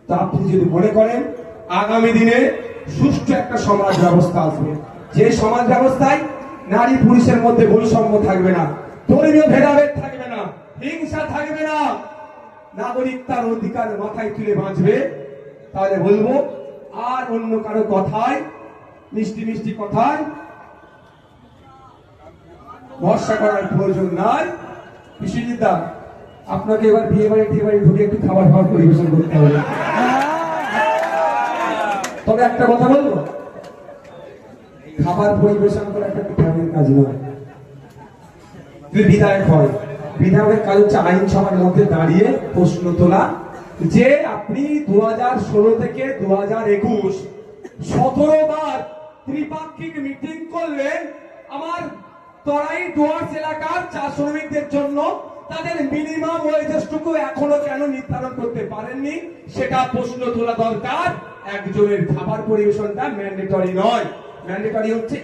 তা আপনি যদি মনে করেন আগামী দিনে সুষ্ঠু একটা সমাজ ব্যবস্থা আসবে, যে সমাজ ব্যবস্থায় নারী পুরুষের মধ্যে বৈষম্য থাকবে না, ধর্মীয় ভেদাভেদ থাকবে না, হিংসা থাকবে না, নাগরিক তার অধিকার মাথায় তুলে বাঁচবে, তাহলে বলবো আর অন্য কারো কথায়, মিষ্টি মিষ্টি কথায় ভরসা করার প্রয়োজন নাই। বিশ্বজিৎদা, আপনাকে এবার বিয়ে বাড়ি ঢুকে একটু খাবার পরিবেশন করতে হবে। তবে একটা কথা বলবো, খাবার পরিবেশন করা একটা ফ্যামিলির কাজ নয়। যদি বিধায়ক হয়, বিধায়কের কাজ হচ্ছে আইনসভার মধ্যে দাঁড়িয়ে প্রশ্ন তোলা যে আপনি 2016 থেকে 2021 17 বার ত্রিপাক্ষিক মিটিং করলেন আমার তরাই ডুয়ার্স এলাকার চা শ্রমিকদের জন্য, তাদের মিনিমাম ওয়েজেসটুকু এখনো কেন নির্ধারণ করতে পারেননি, সেটা প্রশ্ন তোলা দরকার। একজনের খাবার পরিবেশনটা ম্যান্ডেটরি নয়, ম্যান্ডেটরি হচ্ছে